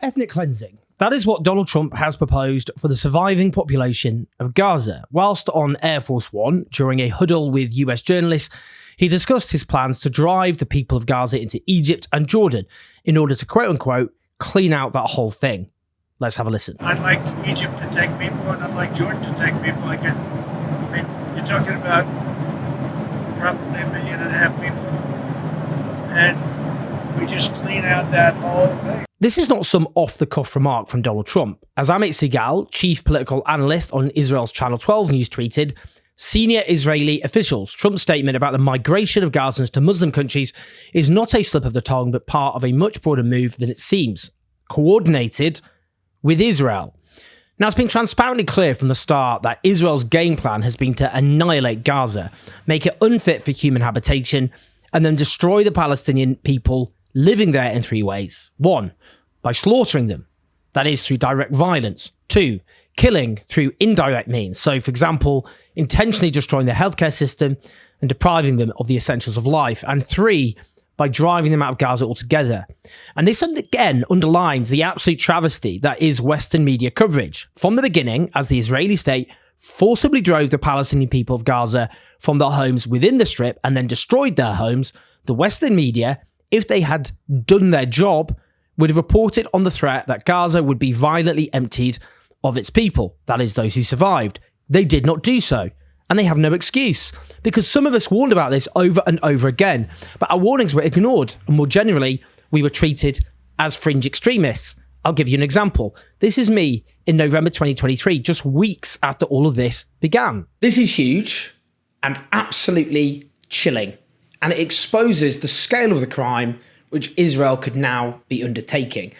Ethnic cleansing. That is what Donald Trump has proposed for the surviving population of Gaza. Whilst on Air Force One, during a huddle with US journalists, he discussed his plans to drive the people of Gaza into Egypt and Jordan in order to, quote-unquote, clean out that whole thing. Let's have a listen. I'd like Egypt to take people, and I'd like Jordan to take people. I mean, you're talking about probably 1.5 million people, and we just clean out that whole thing. This is not some off-the-cuff remark from Donald Trump. As Amit Segal, chief political analyst on Israel's Channel 12 News, tweeted, senior Israeli officials, Trump's statement about the migration of Gazans to Muslim countries is not a slip of the tongue, but part of a much broader move than it seems, coordinated with Israel. Now, it's been transparently clear from the start that Israel's game plan has been to annihilate Gaza, make it unfit for human habitation, and then destroy the Palestinian people living there in 3 ways. 1, by slaughtering them. That is through direct violence. 2, killing through indirect means. So, for example, intentionally destroying the healthcare system and depriving them of the essentials of life. And 3, by driving them out of Gaza altogether. And this again underlines the absolute travesty that is Western media coverage. From the beginning, as the Israeli state forcibly drove the Palestinian people of Gaza from their homes within the Strip and then destroyed their homes, the Western media, if they had done their job, would have reported on the threat that Gaza would be violently emptied of its people, that is, those who survived. They did not do so, and they have no excuse, because some of us warned about this over and over again, but our warnings were ignored, and more generally, we were treated as fringe extremists. I'll give you an example. This is me in November 2023, just weeks after all of this began. This is huge and absolutely chilling, and it exposes the scale of the crime which Israel could now be undertaking.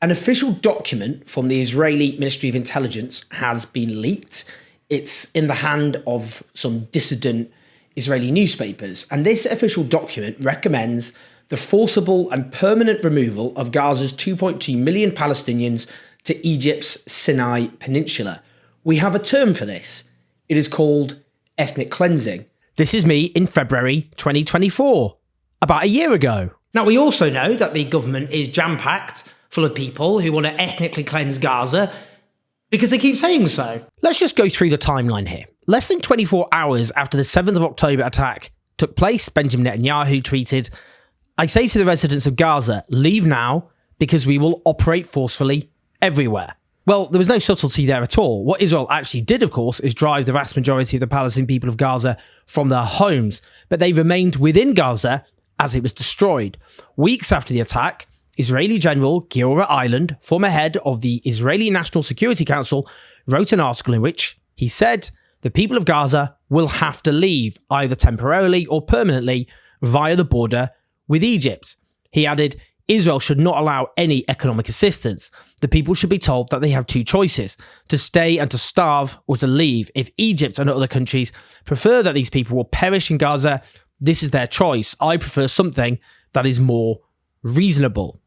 An official document from the Israeli Ministry of Intelligence has been leaked. It's in the hand of some dissident Israeli newspapers, and this official document recommends the forcible and permanent removal of Gaza's 2.2 million Palestinians to Egypt's Sinai Peninsula. We have a term for this. It is called ethnic cleansing. This is me in February 2024, about a year ago. Now, we also know that the government is jam-packed full of people who want to ethnically cleanse Gaza because they keep saying so. Let's just go through the timeline here. Less than 24 hours after the 7th of October attack took place, Benjamin Netanyahu tweeted, I say to the residents of Gaza, leave now because we will operate forcefully everywhere. Well, there was no subtlety there at all. What Israel actually did, of course, is drive the vast majority of the Palestinian people of Gaza from their homes, but they remained within Gaza as it was destroyed. Weeks after the attack, Israeli General Giora Eiland, former head of the Israeli National Security Council, wrote an article in which he said the people of Gaza will have to leave, either temporarily or permanently, via the border with Egypt. He added, Israel should not allow any economic assistance. The people should be told that they have 2 choices, to stay and to starve or to leave. If Egypt and other countries prefer that these people will perish in Gaza, this is their choice. I prefer something that is more reasonable.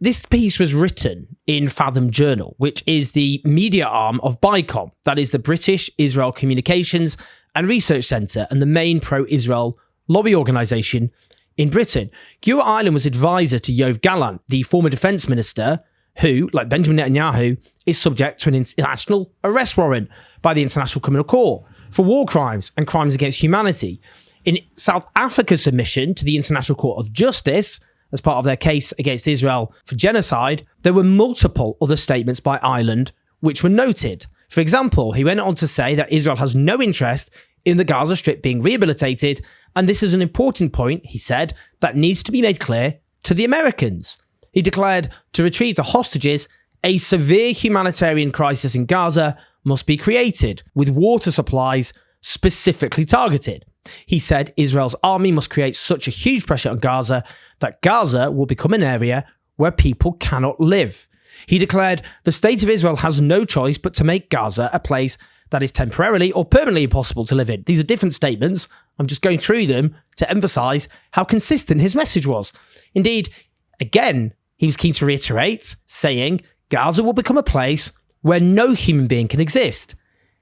This piece was written in Fathom Journal, which is the media arm of BICOM, that is the British Israel Communications and Research Centre and the main pro-Israel lobby organisation in Britain. Giora Eiland was advisor to Yoav Gallant, the former defence minister, who, like Benjamin Netanyahu, is subject to an international arrest warrant by the International Criminal Court for war crimes and crimes against humanity. In South Africa's submission to the International Court of Justice, as part of their case against Israel for genocide, there were multiple other statements by Eiland which were noted. For example, he went on to say that Israel has no interest in the Gaza Strip being rehabilitated, and this is an important point, he said, that needs to be made clear to the Americans. He declared to retrieve the hostages, a severe humanitarian crisis in Gaza must be created, with water supplies specifically targeted. He said Israel's army must create such a huge pressure on Gaza that Gaza will become an area where people cannot live. He declared the state of Israel has no choice but to make Gaza a place that is temporarily or permanently impossible to live in. These are different statements. I'm just going through them to emphasize how consistent his message was. Indeed, again, he was keen to reiterate, saying Gaza will become a place where no human being can exist.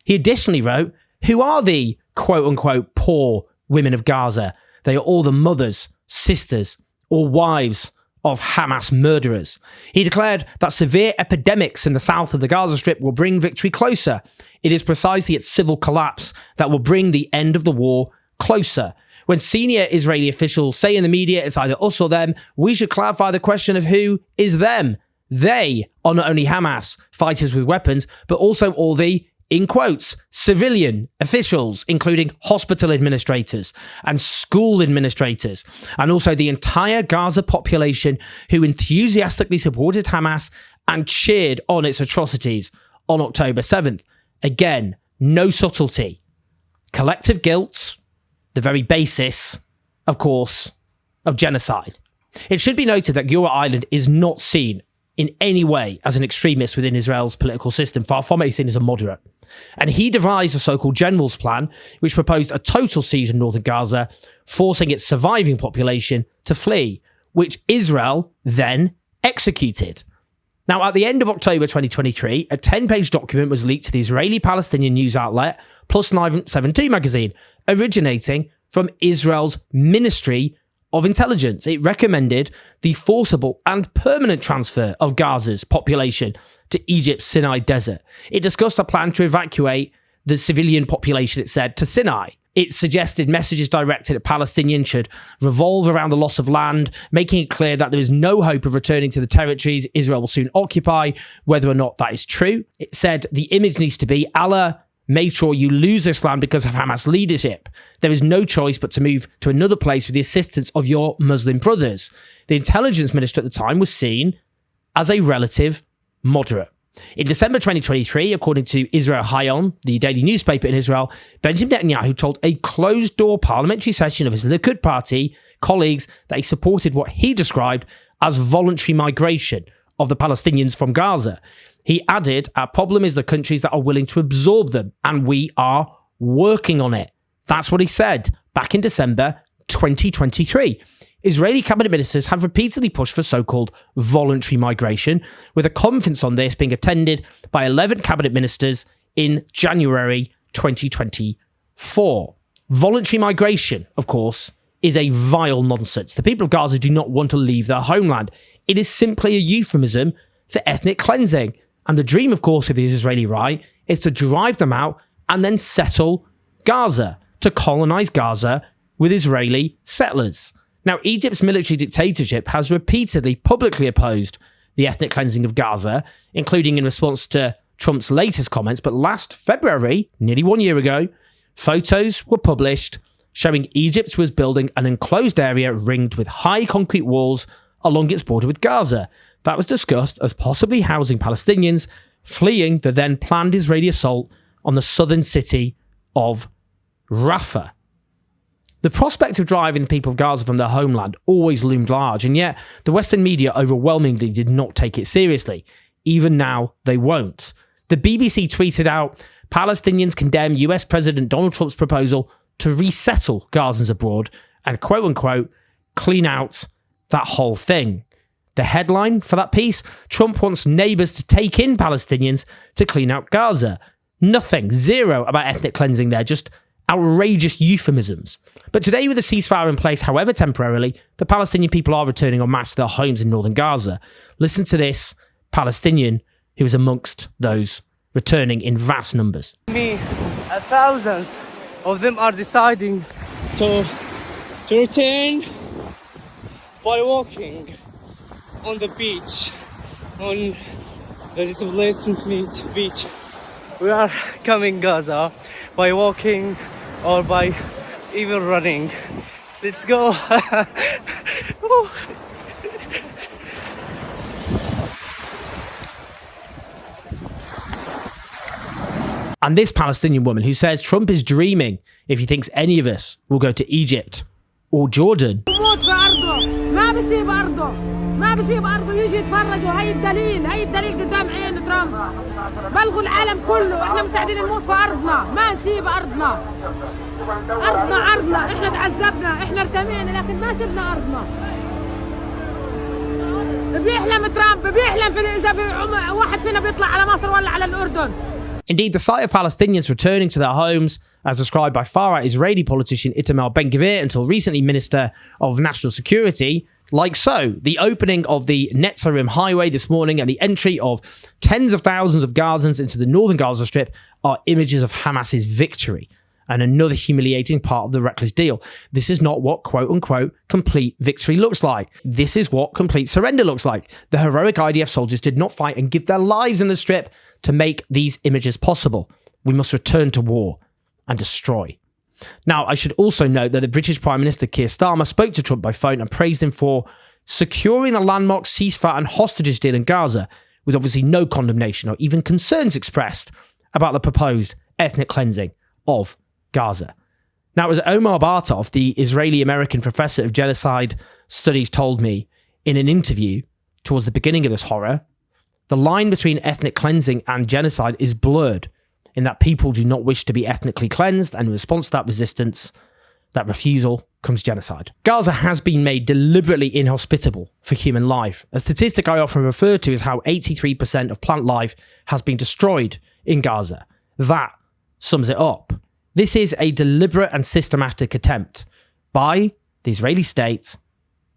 He additionally wrote, who are the quote-unquote poor women of Gaza? They are all the mothers, sisters, or wives of Hamas murderers. He declared that severe epidemics in the south of the Gaza Strip will bring victory closer. It is precisely its civil collapse that will bring the end of the war closer. When senior Israeli officials say in the media it's either us or them, we should clarify the question of who is them. They are not only Hamas, fighters with weapons, but also all the, in quotes, civilian officials, including hospital administrators and school administrators, and also the entire Gaza population who enthusiastically supported Hamas and cheered on its atrocities on October 7th. Again, no subtlety. Collective guilt, the very basis, of course, of genocide. It should be noted that Giora Island is not seen in any way as an extremist within Israel's political system. Far from it, he's seen as a moderate. And he devised a so-called general's plan, which proposed a total siege of northern Gaza, forcing its surviving population to flee, which Israel then executed. Now, at the end of October 2023, a 10-page document was leaked to the Israeli-Palestinian news outlet Plus 972 magazine, originating from Israel's Ministry of Intelligence. It recommended the forcible and permanent transfer of Gaza's population to Egypt's Sinai Desert. It discussed a plan to evacuate the civilian population, it said, to Sinai. It suggested messages directed at Palestinians should revolve around the loss of land, making it clear that there is no hope of returning to the territories Israel will soon occupy, whether or not that is true. It said the image needs to be, Allah made sure you lose this land because of Hamas leadership. There is no choice but to move to another place with the assistance of your Muslim brothers. The intelligence minister at the time was seen as a relative moderate. In December 2023, according to Israel Hayom, the daily newspaper in Israel, Benjamin Netanyahu told a closed-door parliamentary session of his Likud party colleagues that he supported what he described as voluntary migration of the Palestinians from Gaza. He added, our problem is the countries that are willing to absorb them, and we are working on it. That's what he said back in December 2023. Israeli cabinet ministers have repeatedly pushed for so-called voluntary migration, with a conference on this being attended by 11 cabinet ministers in January 2024. Voluntary migration, of course, is a vile nonsense. The people of Gaza do not want to leave their homeland. It is simply a euphemism for ethnic cleansing. And the dream, of course, of the Israeli right is to drive them out and then settle Gaza, to colonize Gaza with Israeli settlers. Now, Egypt's military dictatorship has repeatedly publicly opposed the ethnic cleansing of Gaza, including in response to Trump's latest comments. But last February, nearly 1 year ago, photos were published showing Egypt was building an enclosed area ringed with high concrete walls along its border with Gaza. That was discussed as possibly housing Palestinians fleeing the then planned Israeli assault on the southern city of Rafah. The prospect of driving the people of Gaza from their homeland always loomed large, and yet the Western media overwhelmingly did not take it seriously. Even now, they won't. The BBC tweeted out, Palestinians condemn US President Donald Trump's proposal to resettle Gazans abroad and quote-unquote clean out that whole thing. The headline for that piece, Trump wants neighbours to take in Palestinians to clean out Gaza. Nothing, zero about ethnic cleansing there, just outrageous euphemisms. But today, with a ceasefire in place, however temporarily, the Palestinian people are returning en masse to their homes in northern Gaza. Listen to this Palestinian who is amongst those returning in vast numbers. Thousands of them are deciding to return by walking on the beach, on the displacement beach. We are coming Gaza by walking or by even running. Let's go. And this Palestinian woman who says Trump is dreaming if he thinks any of us will go to Egypt or Jordan. ما بسيب أرضه يجي يتفرجوا. هاي الدليل قدام عين ترامب. بلغوا العالم كله احنا مستعدين نموت في أرضنا، ما نسيب أرضنا. أرضنا احنا تعذبنا، احنا ارتمينا، لكن ما سيبنا أرضنا. بيحلم ترامب، بيحلم إذا واحد فينا بيطلع على مصر ولا على الأردن. Indeed, the sight of Palestinians returning to their homes, as described by far-right Israeli politician Itamar Ben-Gvir, until recently Minister of National Security, Like so, the opening of the Netzarim highway this morning and the entry of tens of thousands of Gazans into the northern Gaza Strip are images of Hamas's victory and another humiliating part of the reckless deal. This is not what quote-unquote complete victory looks like. This is what complete surrender looks like. The heroic IDF soldiers did not fight and give their lives in the Strip to make these images possible. We must return to war and destroy. Now, I should also note that the British Prime Minister Keir Starmer spoke to Trump by phone and praised him for securing the landmark ceasefire and hostages deal in Gaza, with obviously no condemnation or even concerns expressed about the proposed ethnic cleansing of Gaza. Now, as Omar Bartov, the Israeli-American professor of genocide studies, told me in an interview towards the beginning of this horror, the line between ethnic cleansing and genocide is blurred, in that people do not wish to be ethnically cleansed, and in response to that resistance, that refusal, comes genocide. Gaza has been made deliberately inhospitable for human life. A statistic I often refer to is how 83% of plant life has been destroyed in Gaza. That sums it up. This is a deliberate and systematic attempt by the Israeli state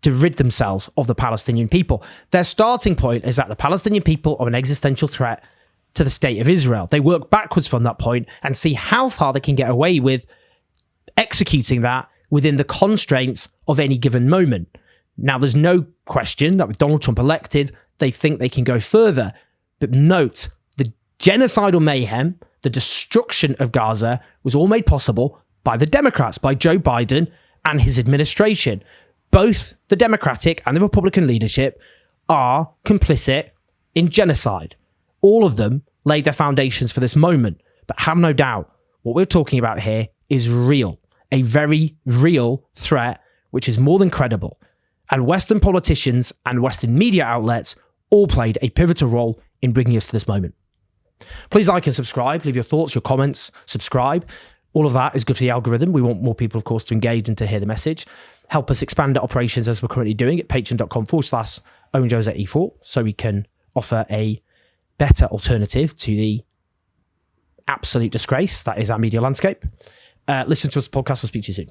to rid themselves of the Palestinian people. Their starting point is that the Palestinian people are an existential threat to the state of Israel. They work backwards from that point and see how far they can get away with executing that within the constraints of any given moment. Now, there's no question that with Donald Trump elected, they think they can go further. But note, the genocidal mayhem, the destruction of Gaza was all made possible by the Democrats, by Joe Biden and his administration. Both the Democratic and the Republican leadership are complicit in genocide. All of them laid their foundations for this moment. But have no doubt, what we're talking about here is real, a very real threat, which is more than credible. And Western politicians and Western media outlets all played a pivotal role in bringing us to this moment. Please like and subscribe, leave your thoughts, your comments, subscribe. All of that is good for the algorithm. We want more people, of course, to engage and to hear the message. Help us expand our operations as we're currently doing at patreon.com/OwenJoseE4 so we can offer a better alternative to the absolute disgrace that is our media landscape. Listen to us podcast. I'll speak to you soon.